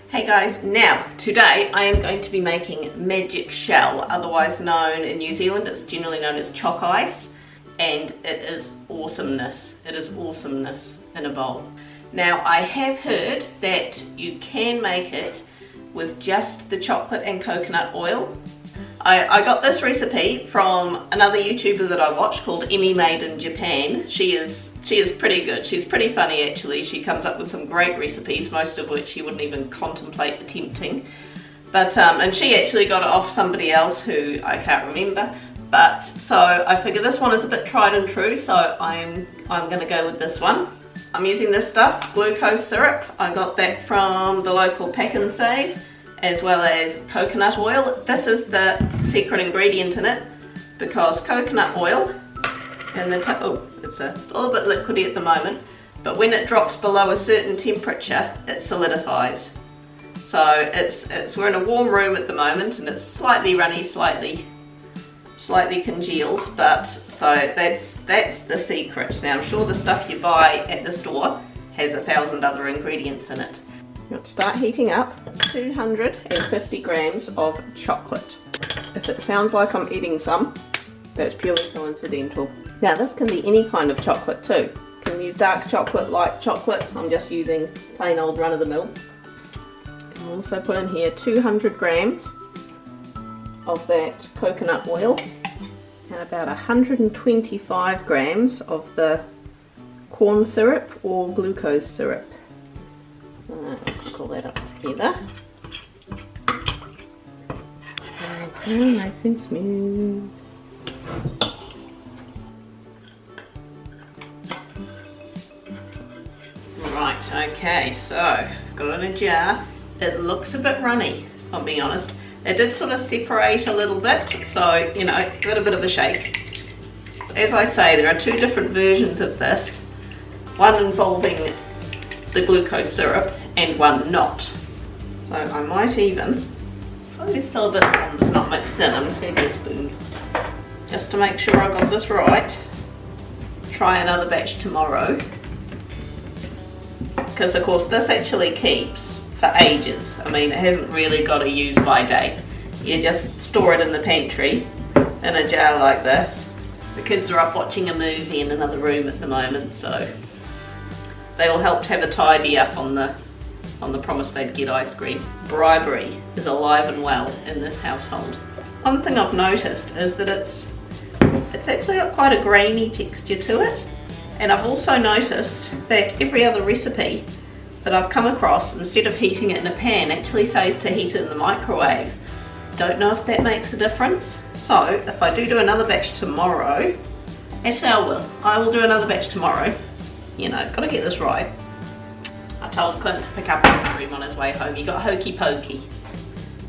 Hey guys, now today I am going to be making magic shell, otherwise known in New Zealand, it's generally known as choc ice, and it is awesomeness. It is awesomeness in a bowl. Now I have heard that you can make it with just the chocolate and coconut oil. I got this recipe from another YouTuber that I watch called Emmy Made in Japan. She is pretty good. She's pretty funny actually. She comes up with some great recipes, most of which you wouldn't even contemplate attempting. But and she actually got it off somebody else who I can't remember. But so I figure this one is a bit tried and true, so I'm gonna go with this one. I'm using this stuff, glucose syrup. I got that from the local Pack and Save, as well as coconut oil. This is the secret ingredient in it, because coconut oil and it's a little bit liquidy at the moment, but when it drops below a certain temperature it solidifies. So we're in a warm room at the moment and it's slightly runny, slightly congealed, but so that's the secret. Now I'm sure the stuff you buy at the store has 1,000 other ingredients in it. You'll start heating up 250 grams of chocolate. If it sounds like I'm eating some, that's purely coincidental. Now this can be any kind of chocolate too. You can use dark chocolate, light chocolate. I'm just using plain old run-of-the-mill. I'll also put in here 200 grams of that coconut oil and about 125 grams of the corn syrup or glucose syrup. So let's pull that up together. Okay, nice and smooth. Right, okay, so I've got it in a jar. It looks a bit runny, I'll be honest. It did sort of separate a little bit, so, you know, give it a bit of a shake. As I say, there are two different versions of this. One involving the glucose syrup and one not. So I might even, there's still a bit that's not mixed in, I'm just going to get a spoon. Just to make sure I got this right, try another batch tomorrow. Because of course this actually keeps for ages. I mean, it hasn't really got a use by date. You just store it in the pantry in a jar like this. The kids are off watching a movie in another room at the moment, so they all helped have a tidy up on the promise they'd get ice cream. Bribery is alive and well in this household. One thing I've noticed is that it's actually got quite a grainy texture to it. And I've also noticed that every other recipe that I've come across, instead of heating it in a pan, actually says to heat it in the microwave. Don't know if that makes a difference. So if I do another batch tomorrow, actually I will do another batch tomorrow. You know, gotta get this right. I told Clint to pick up ice cream on his way home. He got Hokey Pokey.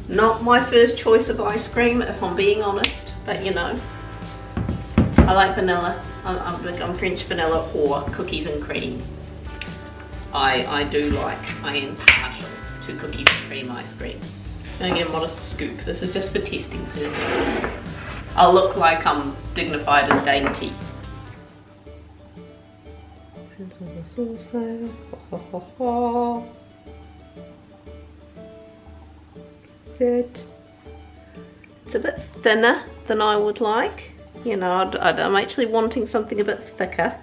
Not my first choice of ice cream, if I'm being honest, but you know, I like vanilla. I'm big on French vanilla or cookies and cream. I am partial to cookies and cream ice cream. Just going to get a modest scoop. This is just for testing purposes. I'll look like I'm dignified and dainty. Depends on the sauce there. Ho, ho, ho. Good. It's a bit thinner than I would like. You know, I'm actually wanting something a bit thicker.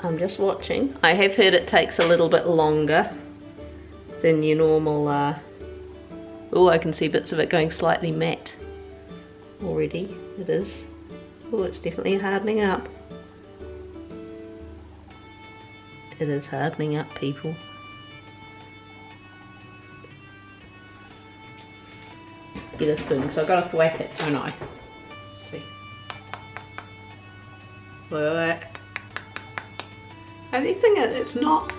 I'm just watching. I have heard it takes a little bit longer than your normal, oh, I can see bits of it going slightly matte already. It is. Oh, it's definitely hardening up. It is hardening up, people. Let's get a spoon, so I've got to whack it, don't I? See. Look at that. Only thing is, it's not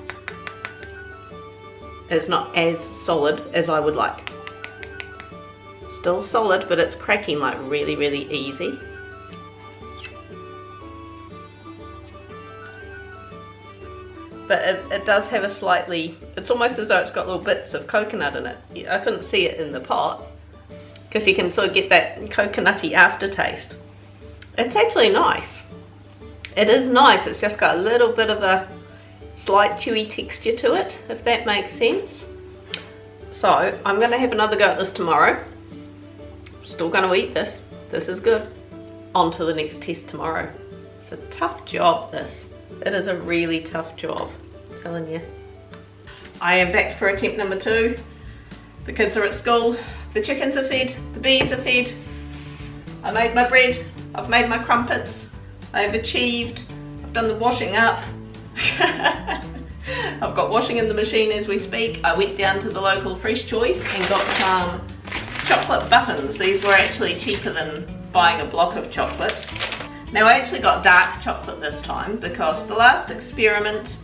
as solid as I would like. Still solid, but it's cracking like really, really easy. But it does have a slightly, it's almost as though it's got little bits of coconut in it. I couldn't see it in the pot, because you can sort of get that coconutty aftertaste. It's actually nice. It is nice, it's just got a little bit of a slight chewy texture to it, if that makes sense. So I'm gonna have another go at this tomorrow. Still gonna eat this. This is good. On to the next test tomorrow. It's a tough job, this. It is a really tough job, I'm telling you. I am back for attempt number 2. The kids are at school, the chickens are fed, the bees are fed. I made my bread, I've made my crumpets, I've achieved, I've done the washing up. I've got washing in the machine as we speak. I went down to the local Fresh Choice and got some chocolate buttons. These were actually cheaper than buying a block of chocolate. Now I actually got dark chocolate this time because the last experiment,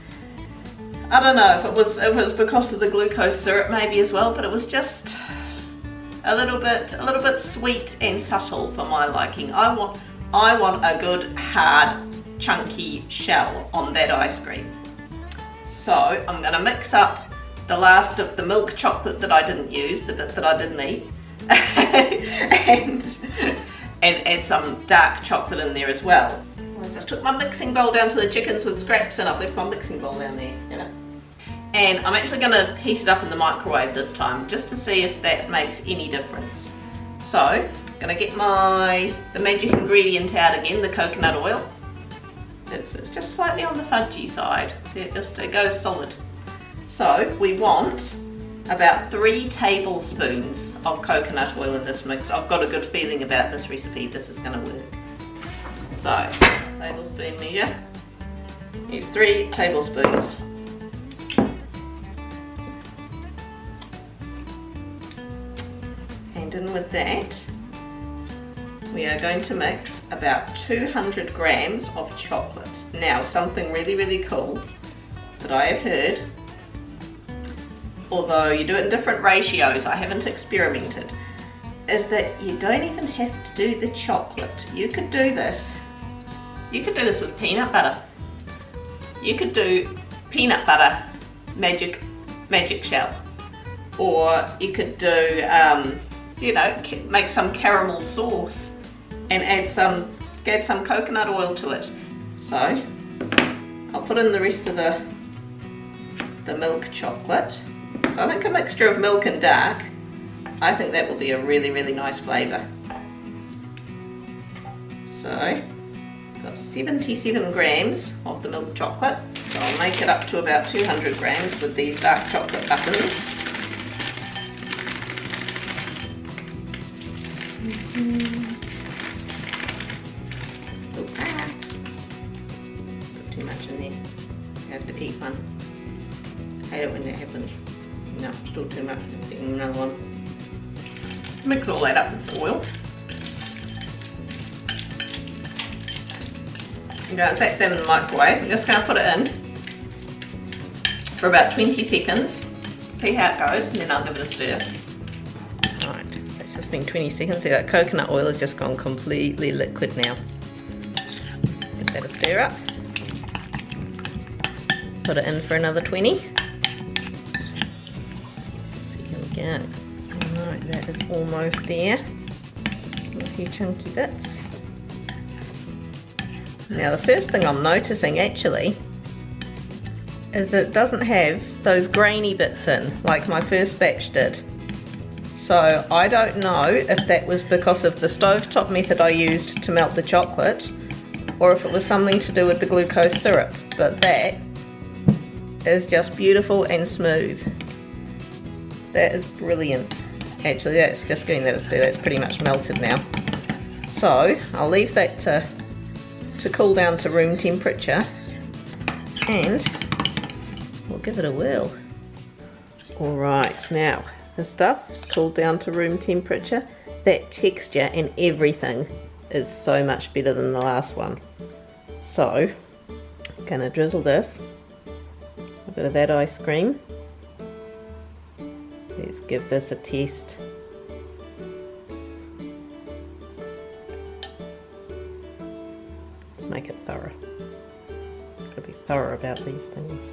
I don't know if it was because of the glucose syrup maybe as well, but it was just a little bit sweet and subtle for my liking. I want a good hard chunky shell on that ice cream. So I'm going to mix up the last of the milk chocolate that I didn't use, the bit that I didn't eat, and add some dark chocolate in there as well. I just took my mixing bowl down to the chickens with scraps and I've left my mixing bowl down there, you know. And I'm actually going to heat it up in the microwave this time just to see if that makes any difference. So I'm going to get the magic ingredient out again, the coconut oil. It's just slightly on the fudgy side, it goes solid. So we want about 3 tablespoons of coconut oil in this mix. I've got a good feeling about this recipe, this is going to work. So, tablespoon measure, use 3 tablespoons. And in with that, we are going to mix about 200 grams of chocolate. Now, something really, really cool that I have heard, although you do it in different ratios, I haven't experimented, is that you don't even have to do the chocolate. You could do this with peanut butter. You could do peanut butter magic shell, or you could do you know, make some caramel sauce and add some coconut oil to it. So I'll put in the rest of the milk chocolate. So I think a mixture of milk and dark, I think that will be a really, really nice flavour. So I've got 77 grams of the milk chocolate. So I'll make it up to about 200 grams with these dark chocolate buttons. Too much in there. You have to eat one. I hate it when that happens. No, still too much. I'm getting another one. Mix all that up with the oil. I'm going to take that in the microwave. I'm just going to put it in for about 20 seconds. See how it goes, and then I'll give it a stir. Right, it's just been 20 seconds. See, that coconut oil has just gone completely liquid now. Give that a stir up. Put it in for another 20. Here we go. Alright, that is almost there. A few chunky bits. Now the first thing I'm noticing actually is that it doesn't have those grainy bits in like my first batch did. So I don't know if that was because of the stovetop method I used to melt the chocolate or if it was something to do with the glucose syrup, but that is just beautiful and smooth. That is brilliant. Actually, that's just getting that a stir. That's pretty much melted now. So I'll leave that to cool down to room temperature and we'll give it a whirl. Alright, now the stuff is cooled down to room temperature. That texture and everything is so much better than the last one. So I'm going to drizzle this, a bit of that ice cream. Let's give this a test. Let's make it thorough. Gotta be thorough about these things.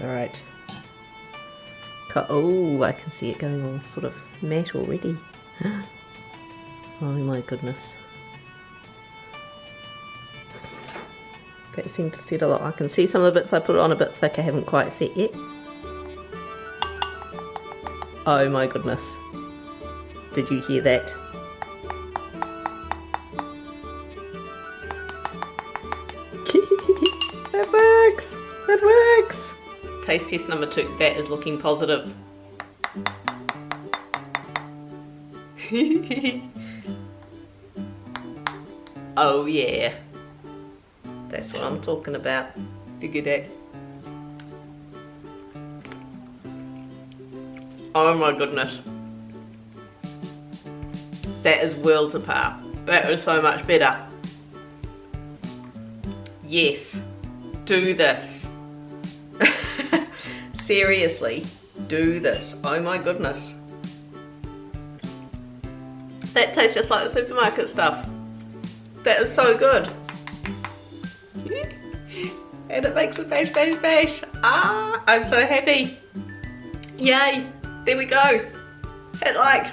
Alright. Oh, I can see it going all sort of matte already. Oh my goodness. That seemed to set a lot. I can see some of the bits I put on a bit thick I haven't quite set yet. Oh my goodness. Did you hear that? It works! It works! Taste test number 2. That is looking positive. Oh yeah. That's what I'm talking about. Look at that. Oh my goodness. That is worlds apart. That is so much better. Yes. Do this. Seriously. Do this. Oh my goodness. That tastes just like the supermarket stuff. That is so good. And it makes a bash, bash, bash. Ah, I'm so happy. Yay. There we go. Hit like.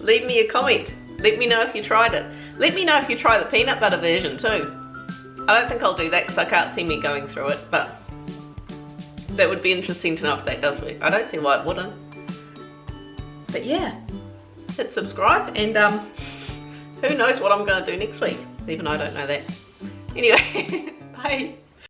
Leave me a comment. Let me know if you tried it. Let me know if you try the peanut butter version too. I don't think I'll do that because I can't see me going through it, but that would be interesting to know if that does work. I don't see why it wouldn't. But yeah, hit subscribe and who knows what I'm going to do next week. Even I don't know that. Anyway, bye.